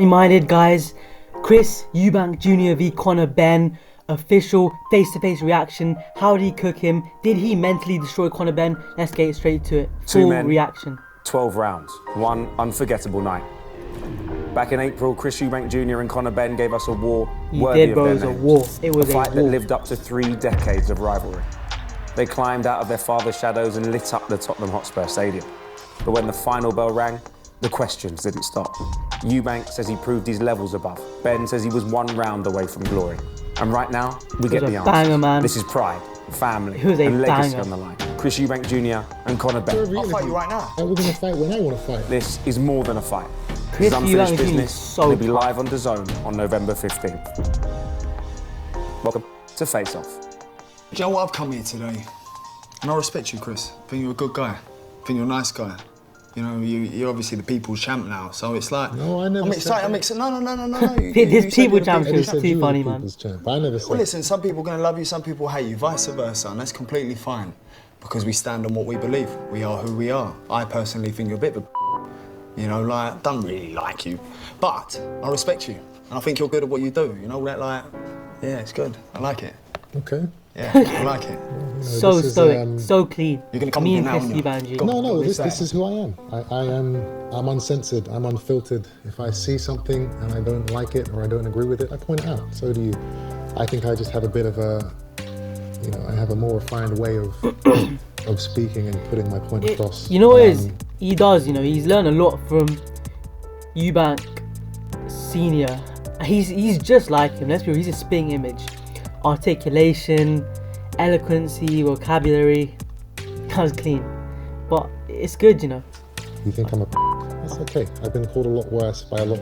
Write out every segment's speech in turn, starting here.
Minded guys, Chris Eubank Jr. v Conor Benn, official face-to-face reaction. How did he cook him? Did he mentally destroy Conor Benn? Let's get straight to it. Full reaction. 12 rounds, one unforgettable night. Back in April, Chris Eubank Jr. and Conor Benn gave us a war worthy of their names. It was a fight that lived up to 3 decades of rivalry. They climbed out of their father's shadows and lit up the Tottenham Hotspur Stadium. But when the final bell rang, the questions didn't stop. Eubank says he proved his levels above. Benn says he was 1 round away from glory. And right now, we get the answer. Banger, man. This is pride, family, and legacy on the line. Chris Eubank Jr. and Conor Benn. I'll fight you right now. We're going to fight when I want to fight. This is more than a fight. Chris This is unfinished Eubank Jr. business. is so It'll be live on DAZN on November 15th. Welcome to Face Off. Do you know what? I've come here today, and I respect you, Chris. I think you're a good guy. I think you're a nice guy. You know, you're obviously the people's champ now, so it's like... No, I never I'm excited, I'm excited. No. This people championship is too funny, man. I never said... Well, listen, some people are going to love you, some people hate you, vice versa, and that's completely fine. Because we stand on what we believe. We are who we are. I personally think you're a bit of a... You know, like, I don't really like you. But I respect you, and I think you're good at what you do. You know, that, like... Yeah, it's good. I like it. Okay. Yeah, I like it. So stoic, so clean. You're gonna come Me in and now, Chris Eubank Jr. No, this is who I am. I'm uncensored, I'm unfiltered. If I see something and I don't like it or I don't agree with it, I point it out. So do you. I think I just have a bit of a, you know, I have a more refined way of speaking and putting my point across. You know what is? He does, you know, he's learned a lot from Eubank Sr. He's just like him, let's be real, he's a spitting image. Articulation, eloquency, vocabulary, comes clean. But it's good, you know. You think I'm a That's okay. I've been called a lot worse by a lot.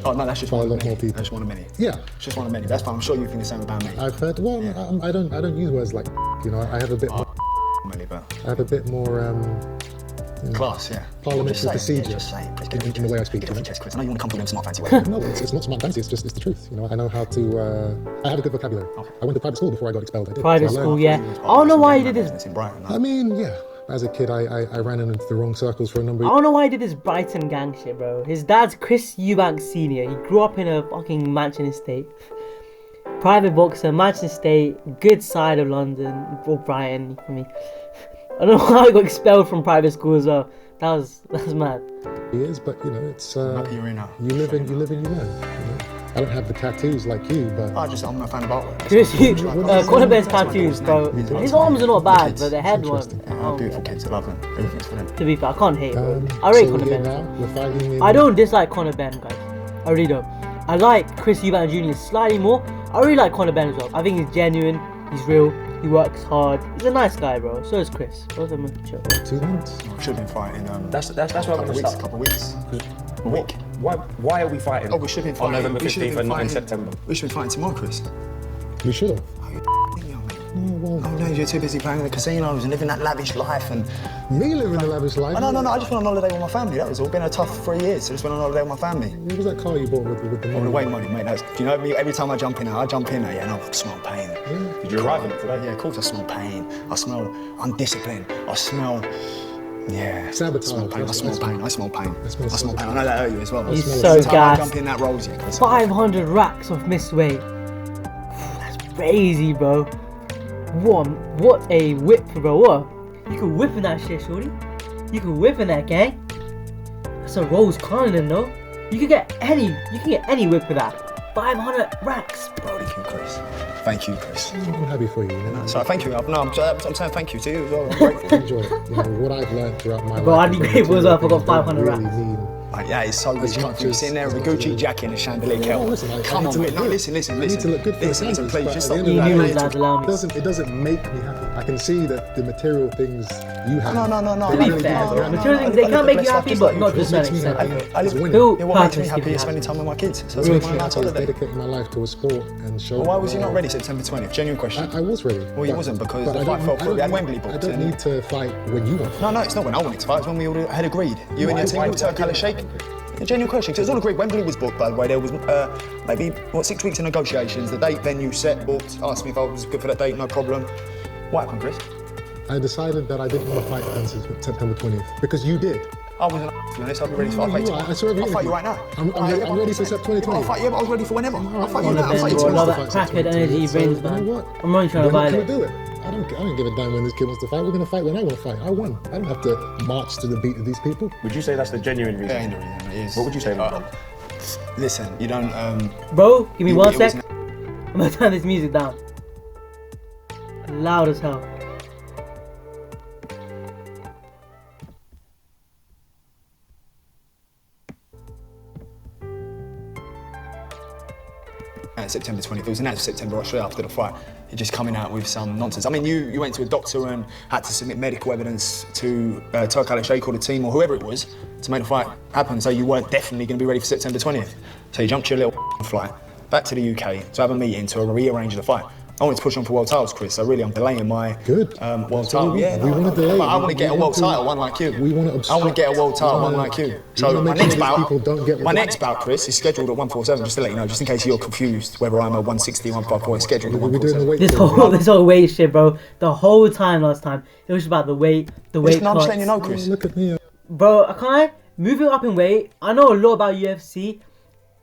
Oh no, that's just by one a of lot more many. people. That's one of many. Yeah. It's just one of many. That's fine. I'm sure you think the same about me. I've heard. Well, yeah. I don't use words like. You know, I have a bit more. Many, but I have a bit more. class, yeah. Parliamentary procedure. Just say it. In the way I speak. Get off your chest, Chris. I know you want to come from them smart fancy way. No, it's not smart fancy. It's the truth. You know, I know how to. I have a good vocabulary. Okay. I went to private school before I got expelled. I did. Private school, yeah. I don't know why he did this. I mean, yeah. As a kid, I ran into the wrong circles for a number of years. I don't know why he did this Brighton gang shit, bro. His dad's Chris Eubank Sr. He grew up in a fucking mansion estate. Private boxer, mansion estate, good side of London, or Brighton, you feel me? I don't know how he got expelled from private school as well. That's mad. Years, but you know, it's I'm happy you're in now. you live and you learn. You know? I don't have the tattoos like you, but I'm not a fan of artwork. Chris, Conor Benn's tattoos, bro. His arms are not bad, but the head one. Beautiful kids, I love them. Everything's for them. To be fair, I can't hate. I rate Conor Benn. Now, we're fighting in... I don't dislike Conor Benn, guys. I really don't. I like Chris Eubank Jr. slightly more. I really like Conor Benn as well. I think he's genuine. He's real. He works hard. He's a nice guy, bro. So is Chris. Both of them chill. 2 months. Should have been fighting. That's what I'm going to start. Couple of weeks. A week. Why are we fighting? Oh, we should have been fighting on November 15th and not in September. We should be fighting tomorrow, Chris. We should have. Oh no, you're too busy playing in the casinos and living that lavish life and... Me living a lavish life? No, I just went on holiday with my family, that was all. Been a tough 3 years, so just went on holiday with my family. What was that car you bought with the money? Oh, the weight money, mate. Do you know me? Every time I jump in there, yeah, and I smell pain. Yeah. Did you arrive in it today? Yeah, of course I smell pain. I smell undisciplined. I smell... Yeah. Sabotage. I smell pain. I smell pain. I smell pain. I know that hurt you as well. He's so gassed. I jump in that rolls you. 500 racks of missed weight. That's crazy, bro. What a whip, bro. What? You could whip in that shit, shorty. You could whip in that, gang. That's a Rose Cullinan, no? You can get any whip for that. 500 racks. Bro, thank you, Chris. I'm happy for you. You know? So thank you. I'm saying thank you to you as well. I'm grateful. Enjoy it. You know, what I've learned throughout my life. Bro, I'd be grateful as well if I got 500 racks. Yeah, it's so good. You can't be sitting there with a Gucci jacket and a chandelier kettle. Come on, mate. No, listen. I need to look good for listen, please, just stop You doing knew his that. dad's allowing me. It doesn't make me happy. I can see that the material things you have. No. To be fair, material things, they can make you happy, but not just that extent. What makes me happy is spending time with my kids. So that's why I'm out holiday. Dedicating my life to a sport and show. Why was you not ready September 20th? Genuine question. I was ready. Well, you wasn't because the fight fell through. We had Wembley booked. I don't need to fight when you want. No, it's not when I wanted to fight. It's when we all had agreed. You and your team booked out Kala Sheikh. A genuine question, because it was all agreed. Wembley was booked, by the way. There was maybe 6 weeks of negotiations. The date, venue set, booked. Asked me if I was good for that date, no problem. What happened, Chris? I decided that I didn't want to fight on September 20th because you did. I wasn't, to be honest. I'll be ready to fight You are. I saw every I'll fight you interview. right now. I'm ready for Sep 2020. I'll fight you, but I was ready for whenever. I'll fight you Conor now. I'll Benn, fight you bro, I love tomorrow. that crackhead energy he brings, You know man. what? I'm only trying to We're not violate. gonna do it. I don't give a damn when this kid wants to fight. We're gonna fight when I want to fight. I won. I don't have to march to the beat of these people. Would you say that's the genuine reason? It ain't the reason, it is. What would you say? Listen, you don't, Bro, give me It- one it was sec. I'm gonna turn this music down. Loud as hell. September 20th. It was announced September or straight after the fight. You're just coming out with some nonsense. I mean, you went to a doctor and had to submit medical evidence to Turk Al-Sheikh or the team or whoever it was to make the fight happen. So you weren't definitely going to be ready for September 20th. So you jumped your little flight back to the UK to have a meeting to rearrange the fight. I wanted to push on for world titles, Chris, so really I'm delaying my Good. world That's what title. we Yeah, want. We want to delay. But I want to get a We world want to- title, one like you. We want to I want to get a world title, obstruct- one we like you. wanna So make my sure next these bout, people don't get my next bout, Chris, is scheduled at 147, just to let you know, just in case you're confused whether I'm a 160, 154, it's scheduled at We're doing the 147. weight This thing. this whole weight shit, bro. The whole time last time, it was about the weight No, I'm cuts. saying you know, Chris. Look at me. Bro, I can't moving up in weight. I know a lot about UFC,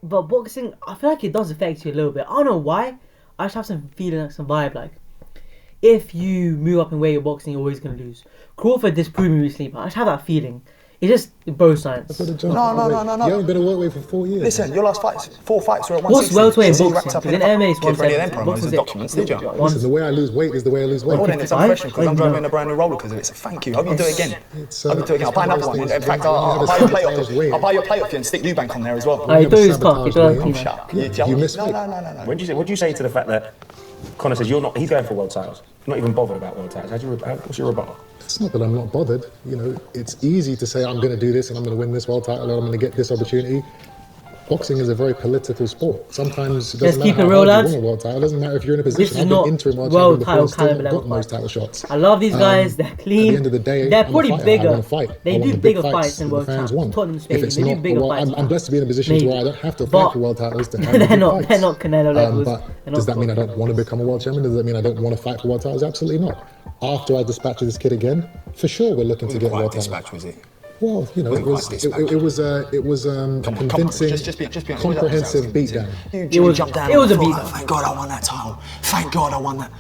but boxing, I feel like it does affect you a little bit. I don't know why. I just have some feeling, like some vibe, like if you move up in weight in boxing, you're always gonna lose. Crawford disproved me recently, but I just have that feeling. It's just bro science. No. You haven't been a welterweight for 4 years. Listen, your last fights, 4 fights were at What's 160. welterweight in So you boxing? wrapped up In MMA, it's Get for any of them 170. promos Boxing's and documents, did you? Listen, the way I lose weight is the way I lose weight. Well then, it's unprofessional because I'm 55? driving a brand new roller because of it. So thank you. Hope you do it again. It's, Hope you do it again. I'll buy another one. In fact, I'll buy your plate off you. I'll buy your plate off you and stick Eubank on there as well. I thought he was tough. He sabotage thought me. he was Shut tough. up. You missed No. What do you say to the fact that Conor says he's going for world titles? Not even bothered about world titles. What's your rebuttal? It's not that I'm not bothered. You know, it's easy to say I'm going to do this and I'm going to win this world title and I'm going to get this opportunity. Boxing is a very political sport. Sometimes it Let's doesn't keep matter it how real, hard lads. you win a world title. It doesn't matter if you're in a This position. is I've not been interim world world champion before title and still caliber not level got most fight. title shots. I love these guys. They're clean. At the end of the day, they're I'm a probably fighter. I bigger. want to fight. They I want do the big bigger fights than that the world fans champs. want. Tottenham If Stadium. it's They do not, bigger well, fights. I'm blessed to be in a position Maybe. where I don't have to But fight for world titles to have they're the big not. fights. They're not Canelo levels. But They're does not that mean I Crawford. don't want to become a world champion? Does that mean I don't want to fight for world titles? Absolutely not. After I dispatch this kid again, for sure we're looking to get a Quite world title. dispatch, was it? Well, you know, it was convincing, Just be honest. comprehensive beatdown. You was- jumped down it was on the a floor, beatdown. Thank God I won that title. Thank God I won that.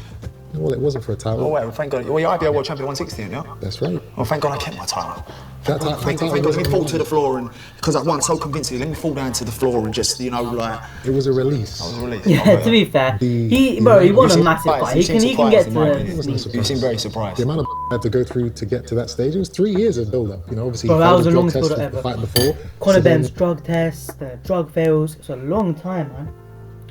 Well, it wasn't for a Oh, title. well, thank God. Well, you're IBO World Champion 160, aren't you? That's right. Well, thank God I kept my title. That title Thank God, let me wasn't fall mine. to the floor and because I won so convincingly, let me fall down to the floor and just, you know, like It was a release. release. Yeah, to be fair, The- he the bro, he amount- won you a seem massive surprised. fight. You He seem can surprised get in my to opinion. the sneak. You seem very surprised. The amount of I had to go through to get to that stage, it was 3 years of build-up. You know, obviously, Bro, he that failed was the the drug longest test build-up the ever. fight before. Conor So then Benn's drug tests, the drug fails. It's a long time, man.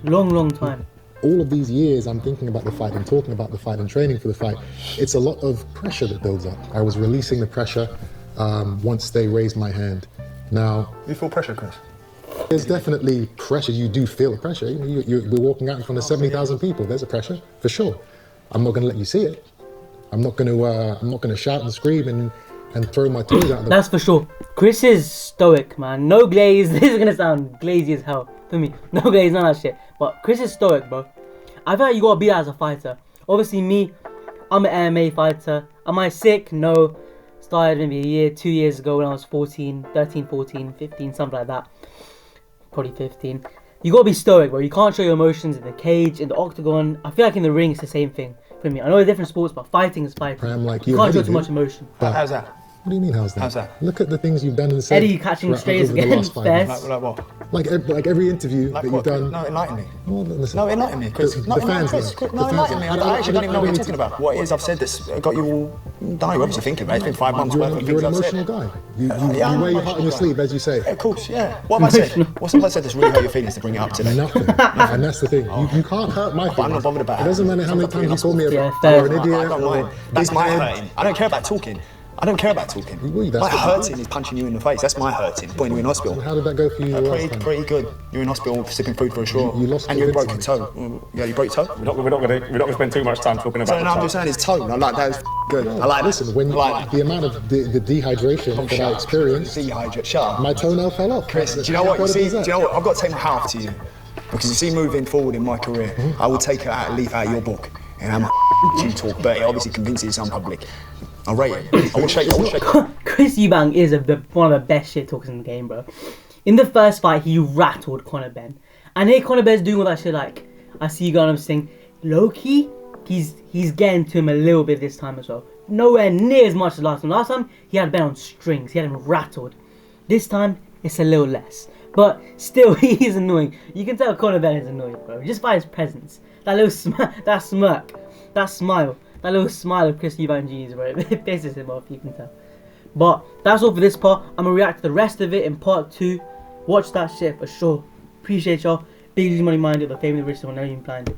Long time. all of these years, I'm thinking about the fight and talking about the fight and training for the fight. It's a lot of pressure that builds up. I was releasing the pressure once they raised my hand. Now, You feel pressure, Chris? there's definitely pressure. You do feel the pressure. You know, we're walking out in front of 70,000 people. There's a pressure for sure. I'm not going to let you see it. I'm not going to shout and scream and throw my toys out. That's for sure. Chris is stoic, man. No glaze. This is gonna sound glazy as hell for me. No glaze, none of that shit. But Chris is stoic, bro. I feel like you gotta be that as a fighter. Obviously, me, I'm an MMA fighter. Am I sick? No. Started maybe a year, 2 years ago when I was 13, 14, 15, something like that. Probably 15. You gotta be stoic, bro. You can't show your emotions in the cage, in the octagon. I feel like in the ring it's the same thing for me. I know they're different sports, but fighting is fighting. I'm like you you, can't show Eddie too did. much emotion. How's that? What do you mean, how's that? How's that? Look at the things you've done and said. Eddie catching throughout- strays over the against last 5 Fest. months. Like what? Like every interview Like that what? you've done. No, enlighten me. Well, listen. No, enlighten me, Chris. The No, fans Chris, know. no, The enlighten me. fans- I actually don't even know what you're need talking to- about. What it is I've said that's got you all... don't know, you're obviously thinking about it. It's been 5 months worth of You're things an I've said. emotional guy. You Yeah, I'm wear an your heart on your emotional sleeve, as you say. Yeah, of course, yeah. What have I said? What have I said that's really hurt your feelings to bring it up today? Nothing. And that's the thing. You can't hurt my feelings. I'm not bothered about it. it. doesn't matter how many times you call me Yeah, a fair. you're an idiot. I don't mind. or That's my backhead. hurting. I don't care about talking. I don't care about talking. Well, that's My what- hurting is punching you in the face. That's my hurting. Putting you in hospital. How did that go for you last time? Pretty good. You're in hospital sipping food for a short. You lost and you broke your convincingly. toe. Yeah, you broke your toe? We're not going to spend too much time talking about So, no, I'm just saying his toe. I like that. It's good. I like that. Listen, when I like the amount of the dehydration that I experienced, Dehydrate. Shut up. my toenail fell off. Chris, do you know what? How You see, incredible do is you that? know what? I've got to take my hat off to you. Because you see, moving forward in my career, I will take a leaf out of your book. And I'm you talk, but it obviously convinces some public. I'll rate it. I will shake. Chris Eubank is one of the best shit talkers in the game, bro. In the first fight, he rattled Conor Benn. And here Conor Benn's doing all that shit like, I see you guys saying, low-key, he's getting to him a little bit this time as well. Nowhere near as much as last time. Last time, he had Ben on strings. He had him rattled. This time, it's a little less. But still, he is annoying. You can tell Conor Benn is annoying, bro. Just by his presence. That little smirk, that smile. That little smile of Chris Eubank Jr, bro. It pisses him off, you can tell. But that's all for this part. I'm going to react to the rest of it in part 2. Watch that shit for sure. Appreciate y'all. Big money minded, the family rich, one, never even blind.